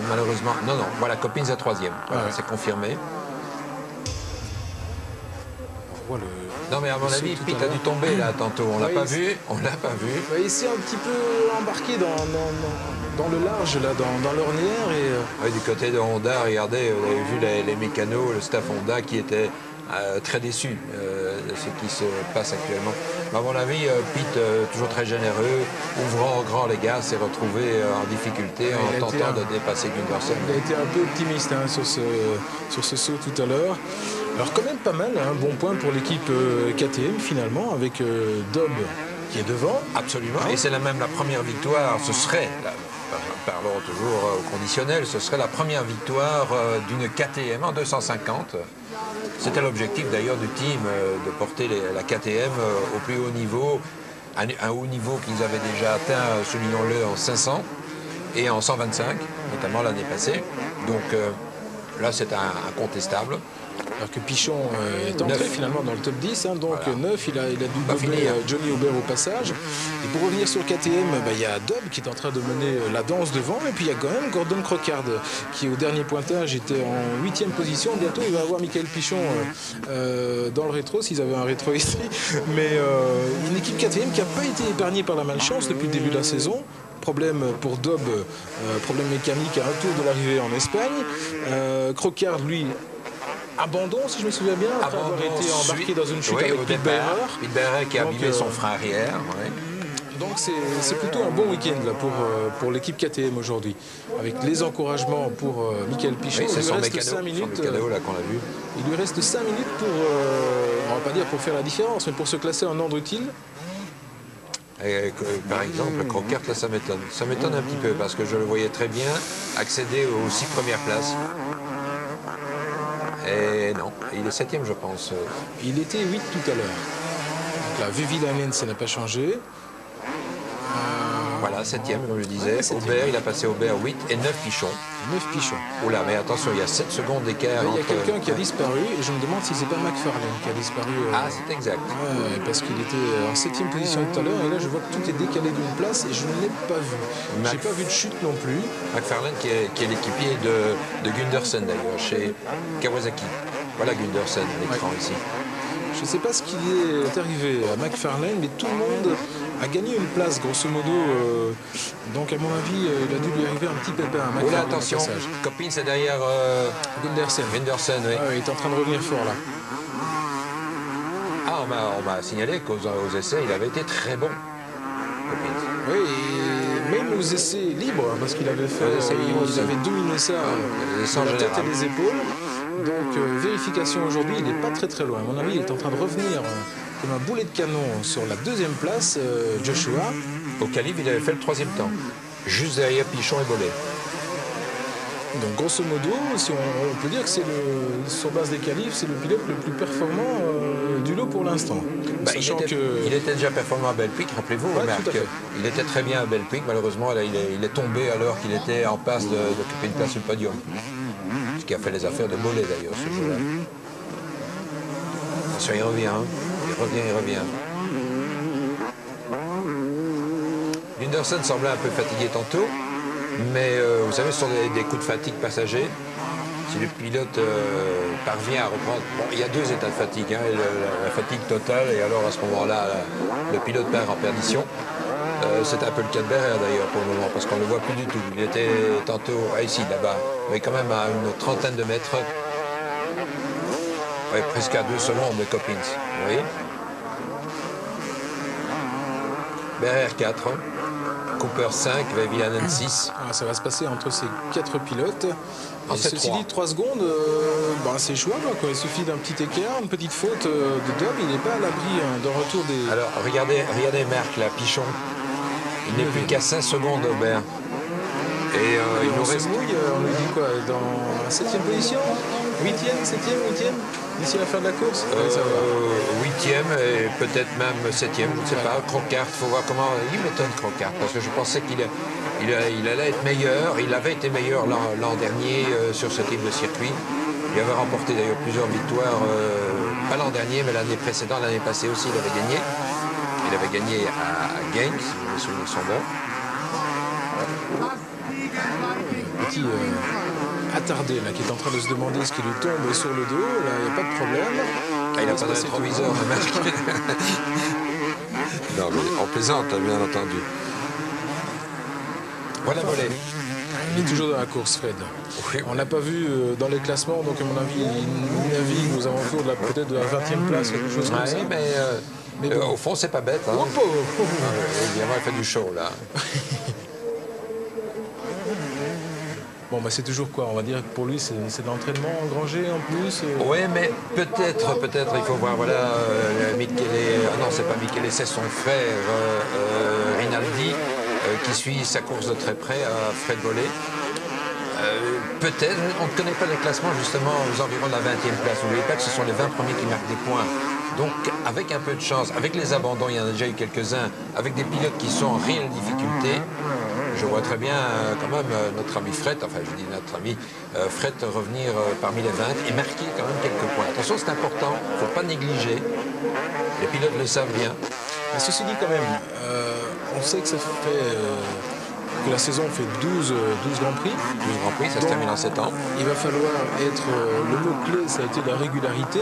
S2: Malheureusement, non, voilà, Coppins est 3e. Voilà, c'est confirmé. Non, mais à mon avis, Pitt a dû tomber là tantôt. On l'a pas vu. On l'a pas vu.
S1: Il s'est un petit peu embarqué dans le large, là, dans l'ornière.
S2: Oui, du côté de Honda, regardez, vous avez vu les mécanos, le staff Honda qui était très déçu de ce qui se passe actuellement. À mon avis, Pitt, toujours très généreux, ouvrant en grand les gars, s'est retrouvé en difficulté en tentant de dépasser Gundersen.
S1: Il a été un peu optimiste sur ce saut tout à l'heure. Alors quand même pas mal, un bon point pour l'équipe KTM finalement, avec Dobb qui est devant.
S2: Absolument, et c'est même la première victoire, ce serait, parlons toujours au conditionnel, ce serait la première victoire d'une KTM en 250. C'était l'objectif d'ailleurs du team, de porter la KTM au plus haut niveau, un haut niveau qu'ils avaient déjà atteint, soulignons-le, en 500 et en 125, notamment l'année passée. Donc là c'est incontestable.
S1: Alors que Pichon est entré finalement dans le top 10, hein, donc voilà. 9, il a dû doubler Johnny Aubert au passage. Et pour revenir sur KTM, il y a Dobb qui est en train de mener la danse devant, et puis il y a quand même Gordon Crockard qui au dernier pointage était en 8e position. Bientôt il va avoir Michael Pichon dans le rétro, s'ils avaient un rétro ici. Mais une équipe KTM qui n'a pas été épargnée par la malchance depuis le début de la saison. Problème pour Dobb, problème mécanique à un tour de l'arrivée en Espagne. Crockard, lui, abandon, si je me souviens bien, après avoir été embarqué dans une chute avec Pete Beirer.
S2: Pete Beirer qui a abîmé son frein arrière. Ouais.
S1: Donc c'est plutôt un bon week-end là, pour l'équipe KTM aujourd'hui. Avec les encouragements pour Michael Pichon.
S2: Oui, c'est son
S1: mécano, 5 minutes,
S2: son mécano là qu'on a vu.
S1: Il lui reste 5 minutes pour, on va pas dire pour faire la différence, mais pour se classer en ordre utile.
S2: Et, par exemple, Crockard, là, ça m'étonne. Ça m'étonne un petit peu parce que je le voyais très bien accéder aux 6 premières places. Et non, il est 7e, je pense.
S1: Il était 8 tout à l'heure. Donc là, Vivilainen, ça n'a pas changé.
S2: Voilà, 7e, comme je disais. Aubert, il a passé Aubert 8 et 9 Pichons.
S1: 9 Pichons.
S2: Oula, mais attention, il y a 7 secondes d'écart.
S1: Il y a quelqu'un qui a disparu et je me demande si c'est pas McFarlane qui a disparu.
S2: Ah, c'est exact.
S1: Parce qu'il était en 7e position tout à l'heure et là je vois que tout est décalé d'une place et je ne l'ai pas vu. J'ai pas vu de chute non plus.
S2: McFarlane qui est l'équipier de Gundersen d'ailleurs, chez Kawasaki. Voilà Gundersen à l'écran ici.
S1: Je ne sais pas ce qui est arrivé à McFarlane, mais tout le monde a gagné une place, grosso modo. Donc, à mon avis, il a dû lui arriver un petit pépin à McFarlane.
S2: Oula, attention, Coppins c'est derrière
S1: Gundersen.
S2: Gundersen, oui.
S1: Il est en train de revenir fort, là.
S2: Ah, on m'a signalé qu'aux essais, il avait été très bon, Coppins.
S1: Oui, et même aux essais libres, parce qu'il avait fait, il avait dominé ça la tête et les épaules. Donc vérification aujourd'hui, il n'est pas très loin. À mon avis, il est en train de revenir comme un boulet de canon sur la 2e place, Joshua.
S2: Au calibre, il avait fait le 3e temps, juste derrière Pichon et Bollé.
S1: Donc grosso modo, si on peut dire que c'est sur base des qualifs, c'est le pilote le plus performant du lot pour l'instant.
S2: Il était déjà performant à Belpic, rappelez-vous, il était très bien à Belpic, malheureusement là, il est tombé alors qu'il était en passe d'occuper une place sur le podium. Ce qui a fait les affaires de Bollé d'ailleurs ce jour-là. Attention, il revient, il revient. Gundersen semblait un peu fatigué tantôt, mais vous savez, ce sont des coups de fatigue passagers. Si le pilote parvient à reprendre... Bon, il y a 2 états de fatigue, hein, la fatigue totale, et alors à ce moment-là, le pilote part en perdition. C'est un peu le cas de Beirer d'ailleurs pour le moment, parce qu'on ne le voit plus du tout. Il était tantôt, ici, là-bas, mais quand même à une trentaine de mètres. Ouais, presque à 2 secondes de Coppins, vous voyez. Beirer 4, Cooper 5, Vivilainen 6.
S1: Ça va se passer entre ces 4 pilotes. Ceci dit, 3 secondes, c'est jouable. Il suffit d'un petit écart, une petite faute de Dobb. Il n'est pas à l'abri d'un retour des...
S2: Alors, regardez Merck, là, Pichon. Il n'est plus qu'à 5 secondes d'Aubert. Et il nous reste...
S1: on nous dit quoi, dans la 7e position 8e, 7e, 8e d'ici la fin de la course
S2: 8e et peut-être même 7e, je ne sais pas. Crockard, il faut voir comment il m'étonne Crockard, parce que je pensais qu'il allait être meilleur. Il avait été meilleur l'an dernier sur ce type de circuit. Il avait remporté d'ailleurs plusieurs victoires, pas l'an dernier, mais l'année précédente, l'année passée aussi, il avait gagné. Il avait gagné à Gaines, si mes souvenirs sont bons.
S1: Petit attardé là, qui est en train de se demander ce qui lui tombe sur le dos. Là, il n'y a pas de problème.
S2: Ah, il n'a pas de rétroviseur, le mec. Non, mais on plaisante, bien entendu. Voilà, volée.
S1: Il est toujours dans la course, Fred.
S2: Oui.
S1: On n'a pas vu dans les classements, donc à mon avis, il navigue aux alentours de peut-être de la 20e place, quelque chose comme ça.
S2: Mais bon. Au fond, c'est pas bête. Hein. Évidemment, il fait du show, là.
S1: Bon, bah, c'est toujours quoi? On va dire que pour lui, c'est de l'entraînement engrangé en plus.
S2: Oui, mais peut-être, il faut voir. Voilà, Michele, non, c'est pas Michele, c'est son frère Rinaldi qui suit sa course de très près à Fred Volley. Peut-être, on ne connaît pas les classements justement aux environs de la 20e place. Vous ne voyez pas que ce sont les 20 premiers qui marquent des points. Donc, avec un peu de chance, avec les abandons, il y en a déjà eu quelques-uns, avec des pilotes qui sont en réelle difficulté, je vois très bien quand même notre ami Fred, enfin je dis notre ami Fred revenir parmi les 20 et marquer quand même quelques points. Attention, c'est important, il ne faut pas négliger. Les pilotes le savent bien.
S1: Mais ceci dit quand même, on sait que ça fait que la saison fait 12 Grands Prix.
S2: 12 Grands Prix, ça se termine en 7 ans.
S1: Il va falloir être, le mot-clé, ça a été la régularité.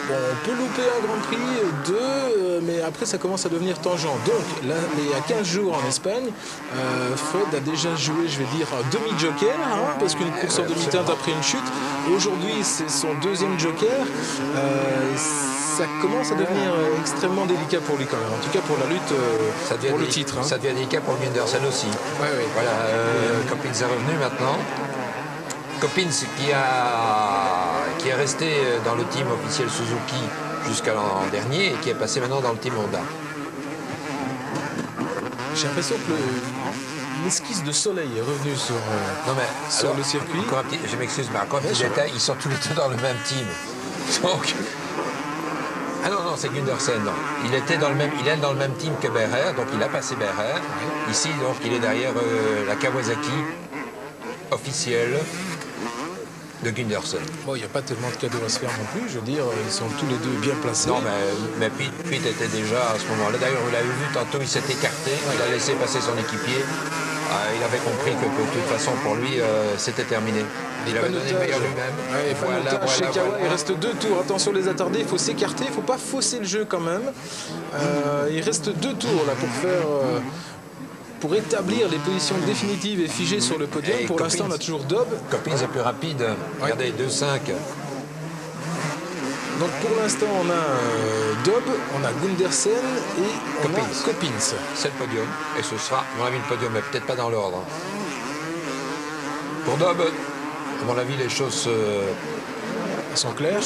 S1: Bon, on peut louper un Grand Prix, deux, mais après ça commence à devenir tangent. Donc là, il y a 15 jours en Espagne, Fred a déjà joué, je vais dire, un demi-joker, hein, parce qu'une course en demi-teinte a pris une chute. Aujourd'hui, c'est son deuxième joker. Ça commence à devenir extrêmement délicat pour lui quand même. En tout cas pour la lutte pour le titre. Hein.
S2: Ça devient délicat pour Gundersen aussi.
S1: Ouais.
S2: Voilà, Coppins est revenu maintenant. Coppins qui est resté dans le team officiel Suzuki jusqu'à l'an dernier et qui est passé maintenant dans le team Honda.
S1: J'ai l'impression que l'esquisse de soleil est revenue sur le circuit.
S2: Je m'excuse, mais encore un petit détail, ils sont tous les deux dans le même team. Donc... Ah non, c'est Gundersen. Non. Il est dans le même team que Berger, donc il a passé Berger. Ici, donc, il est derrière la Kawasaki officielle de Gundersen.
S1: Bon, il n'y a pas tellement de cadeaux à se faire non plus, je veux dire, ils sont tous les deux bien placés.
S2: Non, mais Pitt était déjà à ce moment-là. D'ailleurs, vous l'avez vu, tantôt, il s'est écarté, il a laissé passer son équipier. Il avait compris que de toute façon, pour lui, c'était terminé. Il avait donné le meilleur lui-même.
S1: Chez Kawa, il reste 2 tours. Attention les attardés, il faut s'écarter, il ne faut pas fausser le jeu quand même. Il reste 2 tours là pour établir les positions définitives et figées sur le podium. Pour l'instant, on a toujours Dobb.
S2: Coppins est plus rapide. Regardez, 2-5.
S1: Donc pour l'instant, on a Dobb, on a Gundersen et on a Coppins.
S2: C'est le podium. Et ce sera, à mon avis, le podium, mais peut-être pas dans l'ordre. Pour Dobb, à mon avis, les choses
S1: sont claires.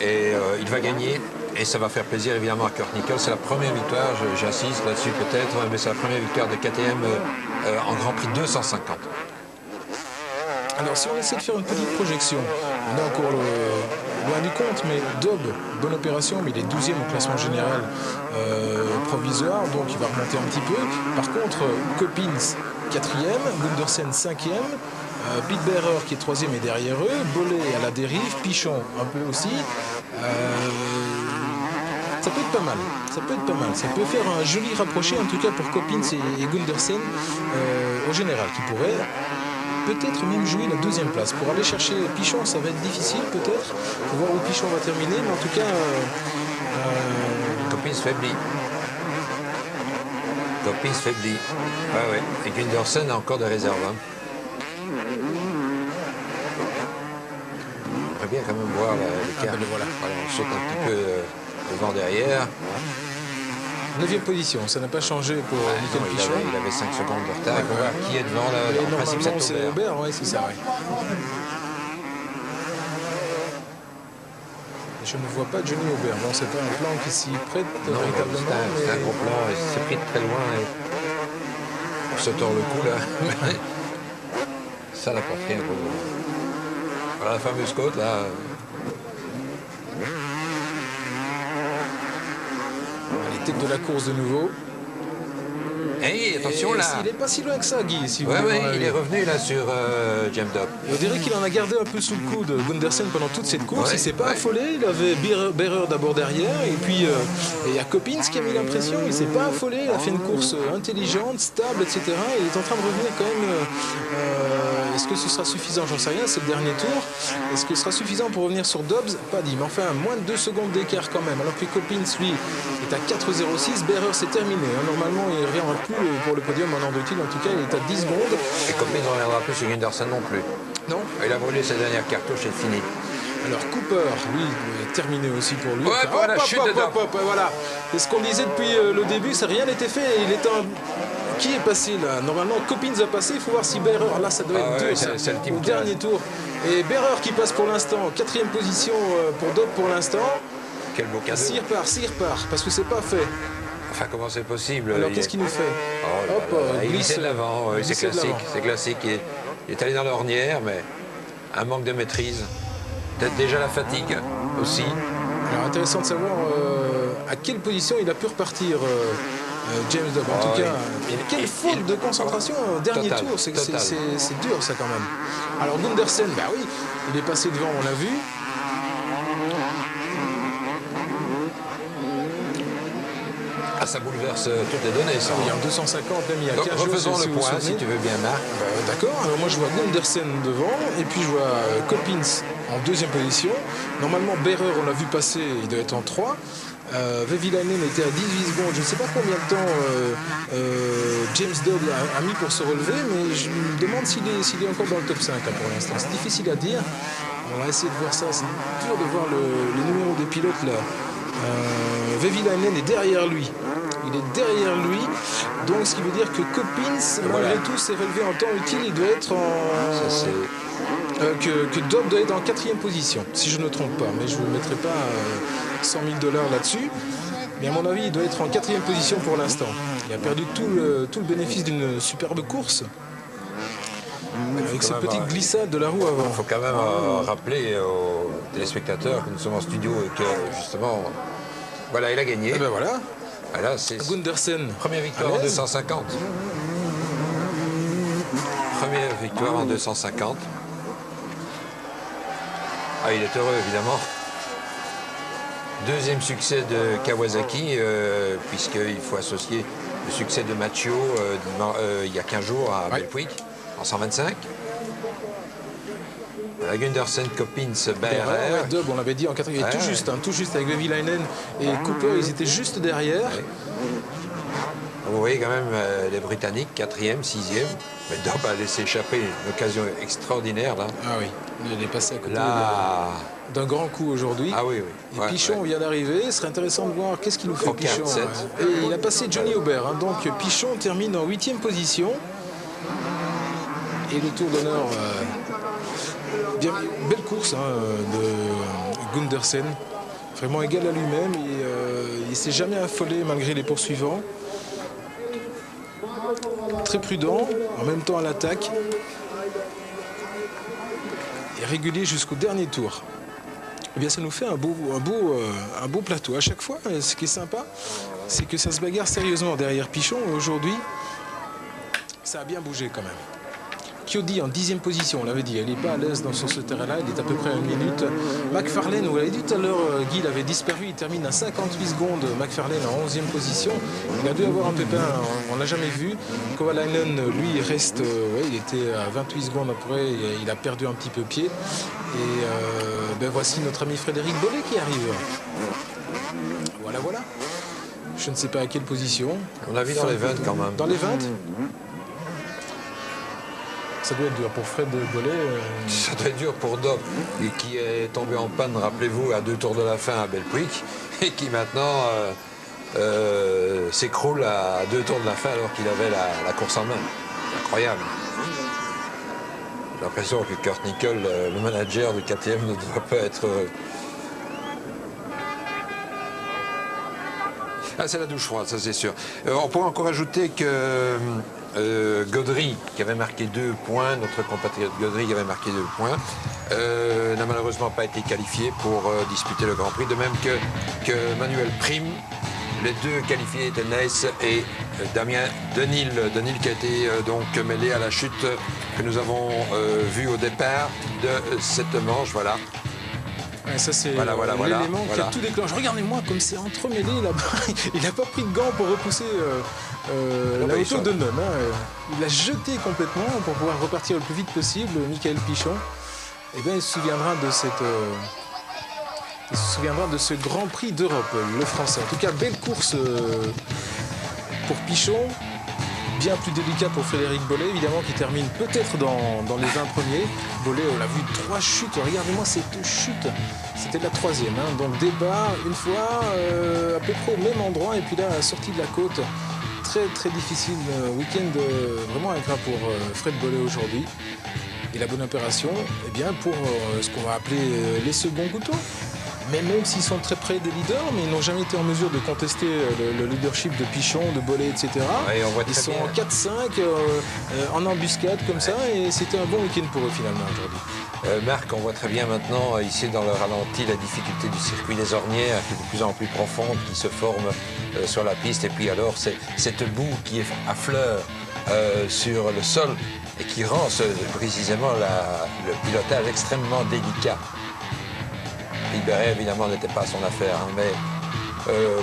S2: Et il va gagner. Et ça va faire plaisir évidemment à Kurt Nichols. C'est la première victoire, j'insiste là-dessus peut-être, mais c'est la première victoire de KTM en Grand Prix 250.
S1: Alors si on essaie de faire une petite projection, on est encore loin du compte, mais Dobb, bonne opération, mais il est 12e au classement général provisoire, donc il va remonter un petit peu. Par contre, Coppins 4e, Gundersen 5e, Pete Berger qui est 3e est derrière eux, Bollé à la dérive, Pichon un peu aussi. Ça peut être pas mal, ça peut faire un joli rapproché en tout cas pour Coppins et Gundersen au général qui pourrait peut-être même jouer la 2e place. Pour aller chercher Pichon ça va être difficile peut-être, il faut voir où Pichon va terminer, mais en tout cas
S2: Coppins faiblit. Ouais. Et Gundersen a encore des réserves. Hein. On aimerait bien quand même voir l'écart.
S1: Voilà,
S2: on saute un petit peu devant derrière.
S1: 9e position, ça n'a pas changé pour Michael Pichon.
S2: Il avait 5 secondes de retard. Qui est devant là, en principe,
S1: c'est Aubert, oui, c'est ça. Ouais. Je ne vois pas Johnny Aubert. Bon, c'est pas un plan qui s'y prête véritablement.
S2: C'est un gros plan, il s'est pris de très loin. On se tord le cou là. Ça n'a pas fait un peu. Voilà la fameuse côte là.
S1: Les têtes de la course de nouveau.
S2: Hey, attention là.
S1: Il n'est pas si loin que ça, Guy, si vous
S2: Ouais,
S1: voulez
S2: ouais,
S1: mon
S2: il
S1: avis.
S2: est revenu là sur James Dobb.
S1: On dirait qu'il en a gardé un peu sous le coude Gundersen pendant toute cette course.
S2: Ouais,
S1: Il s'est pas
S2: ouais.
S1: affolé. Il avait Berrer d'abord derrière. Et puis il y a Coppins qui a mis l'impression. Il s'est pas affolé. Il a fait une course intelligente, stable, etc. Il est en train de revenir quand même. Est-ce que ce sera suffisant? J'en sais rien. C'est le dernier tour. Est-ce que ce sera suffisant pour revenir sur Dobbs? Pas dit. Mais enfin, moins de 2 secondes d'écart quand même. Alors que Coppins, lui, est à 4,06. Berrer, c'est terminé. Normalement, il ne reviendra plus pour le podium en Andretil. En tout cas, il est à 10 secondes.
S2: Et comme il ne reviendra plus sur Gundersen non plus.
S1: Non.
S2: Il a brûlé sa dernière cartouche et fini.
S1: Alors Cooper, lui, est terminé aussi pour lui.
S2: Ouais,
S1: Enfin,
S2: pour la chute de Dobb.
S1: voilà. C'est ce qu'on disait depuis le début, ça rien n'était fait. Il est un... Qui est passé là? Normalement, Coppins a passé. Il faut voir si Berrer, là, ça doit être
S2: ouais,
S1: dur, ça,
S2: c'est le team
S1: au
S2: qui
S1: dernier tour. Et Berrer qui passe pour l'instant, 4e position pour Dobb pour l'instant.
S2: Quel beau cadeau.
S1: S'il repart, parce que c'est pas fait.
S2: Enfin, comment c'est possible?
S1: Alors qu'est-ce qu'il nous fait?
S2: Oh,
S1: Hop,
S2: il
S1: glisse
S2: glissait de l'avant, c'est
S1: glissait de
S2: classique.
S1: l'avant.
S2: C'est classique. Il est allé dans l'ornière, mais un manque de maîtrise. Peut-être déjà la fatigue aussi.
S1: Alors intéressant de savoir à quelle position il a pu repartir James Dobb. En tout cas, quelle faute de concentration au dernier
S2: Total,
S1: tour. C'est
S2: total.
S1: dur ça quand même. Alors Gundersen, bah oui, il est passé devant, on l'a vu.
S2: Ah, ça bouleverse toutes les données, ça.
S1: Il y a un 250, même il y a
S2: Donc,
S1: 15 jours.
S2: refaisons
S1: si
S2: le
S1: vous vous
S2: point, si
S1: souvenez.
S2: tu veux bien, Marc.
S1: D'accord, alors moi je vois Gundersen devant, et puis je vois Coppins en 2e position. Normalement, Berrer, on l'a vu passer, il doit être en 3. Vehviläinen était à 18 secondes. Je ne sais pas combien de temps James Dobb a mis pour se relever, mais je me demande s'il est encore dans le top 5 là, pour l'instant. C'est difficile à dire. On va essayer de voir ça. C'est dur de voir les numéros des pilotes là. Vehviläinen est derrière lui. Il est derrière lui. Donc ce qui veut dire que Coppins, malgré tout, s'est relevé en temps utile. Il doit être en...
S2: Ça,
S1: que Dobb doit être en 4e position, si je ne me trompe pas. Mais je ne mettrai pas 100 000 $ là-dessus. Mais à mon avis, il doit être en 4e position pour l'instant. Il a perdu tout le bénéfice d'une superbe course. Avec cette petite glissade de la roue avant.
S2: Il faut quand même rappeler aux téléspectateurs que nous sommes en studio et que justement, voilà, il a gagné.
S1: Et ben voilà,
S2: Voilà, c'est
S1: Gundersen.
S2: première victoire
S1: à
S2: en
S1: l'aise.
S2: 250. Première victoire en 250. Ah, il est heureux, évidemment. 2e succès de Kawasaki, puisqu'il faut associer le succès de Macchio il y a 15 jours à
S1: Ouais.
S2: Belpuig, en 125. Voilà, Gundersen, Coppins,
S1: Berrer,
S2: Berrer.
S1: ouais, Dobb, on l'avait dit en 4e.
S2: Ouais,
S1: Tout juste avec Vehviläinen et Cooper, ils étaient juste derrière.
S2: Vous voyez quand même les Britanniques, 4e, 6e. Mais Dobb a laissé échapper une occasion extraordinaire là.
S1: Ah oui, il est passé à côté
S2: Là.
S1: d'un grand coup aujourd'hui.
S2: Ah oui, oui.
S1: Et
S2: Ouais,
S1: Pichon
S2: ouais.
S1: vient d'arriver. Ce serait intéressant de voir qu'est-ce qu'il nous fait,
S2: 3, 4,
S1: Pichon.
S2: 7.
S1: Et il a passé Johnny Aubert. Hein. Donc Pichon termine en 8e position. Et le tour d'honneur. Bien, belle course hein, de Gundersen. Vraiment égal à lui-même. Il ne s'est jamais affolé malgré les poursuivants. Très prudent, en même temps à l'attaque. Et régulier jusqu'au dernier tour. Eh bien, ça nous fait un beau plateau. À chaque fois, ce qui est sympa, c'est que ça se bagarre sérieusement derrière Pichon. Et aujourd'hui, ça a bien bougé quand même. Chiodi en 10e position, on l'avait dit, elle n'est pas à l'aise sur ce terrain-là, il est à peu près à 1 minute. McFarlane, vous l'avez dit tout à l'heure, Guy l'avait disparu, il termine à 58 secondes. McFarlane en 11e position. Il a dû avoir un pépin, on ne l'a jamais vu. Kovalainen, lui, reste, il était à 28 secondes après, il a perdu un petit peu pied. Et voici notre ami Frédéric Bollet qui arrive. Voilà. Je ne sais pas à quelle position.
S2: On l'a vu dans les 20 quand même.
S1: Dans les 20 Ça doit être dur pour Fred Bollet.
S2: Ça doit être dur pour Dobb, et qui est tombé en panne, rappelez-vous, à 2 tours de la fin à Belpuig, et qui maintenant s'écroule à 2 tours de la fin alors qu'il avait la course en main. Incroyable. J'ai l'impression que Kurt Nicholl, le manager du KTM, ne doit pas être... Ah, c'est la douche froide, ça c'est sûr. On pourrait encore ajouter que Gaudry, qui avait marqué 2 points, notre compatriote Gaudry qui avait marqué 2 points, n'a malheureusement pas été qualifié pour disputer le Grand Prix, de même que Manuel Prim, Les deux qualifiés étaient Neis et Damien Denil. Denil qui a été donc mêlé à la chute que nous avons vue au départ de cette manche. Voilà.
S1: Ouais, ça c'est
S2: l'élément
S1: qui a tout déclenché. Regardez-moi comme c'est entremêlé là-bas. Il n'a pas pris de gants pour repousser la hauteur de Nunn. Il l'a jeté complètement pour pouvoir repartir le plus vite possible. Michael Pichon. Eh bien, il se souviendra de ce Grand Prix d'Europe, le Français. En tout cas, belle course pour Pichon. Bien plus délicat pour Frédéric Bollé, évidemment, qui termine peut-être dans les 20 premiers. Bollé, on l'a vu, 3 chutes. Regardez-moi cette chute. C'était la 3e. Donc départ, une fois, à peu près au même endroit. Et puis là, sortie de la côte. Très, très difficile. Week-end vraiment ingrat pour Fred Bollé aujourd'hui. Et la bonne opération, eh bien, pour ce qu'on va appeler les seconds couteaux. Mais même s'ils sont très près des leaders, mais ils n'ont jamais été en mesure de contester le leadership de Pichon, de Bollé, etc.
S2: Ouais,
S1: ils sont en 4-5, en embuscade comme ça, et c'était un bon week-end pour eux finalement aujourd'hui.
S2: Marc, on voit très bien maintenant, ici dans le ralenti, la difficulté du circuit des Ornières, qui est de plus en plus profonde, qui se forme sur la piste. Et puis alors, c'est cette boue qui est à fleur sur le sol et qui rend précisément le pilotage extrêmement délicat. Libéré, évidemment, n'était pas son affaire, mais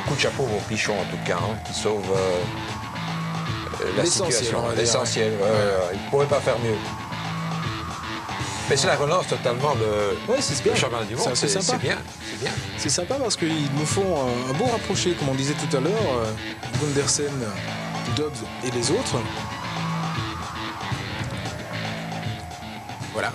S2: coup de chapeau pour Pichon, en tout cas, qui sauve la situation. L'essentiel, il ne pourrait pas faire mieux. Mais c'est la relance totalement le championnat du monde, c'est bien.
S1: C'est sympa parce qu'ils nous font un beau rapproché, comme on disait tout à l'heure, Gundersen, Dobbs et les autres. Voilà.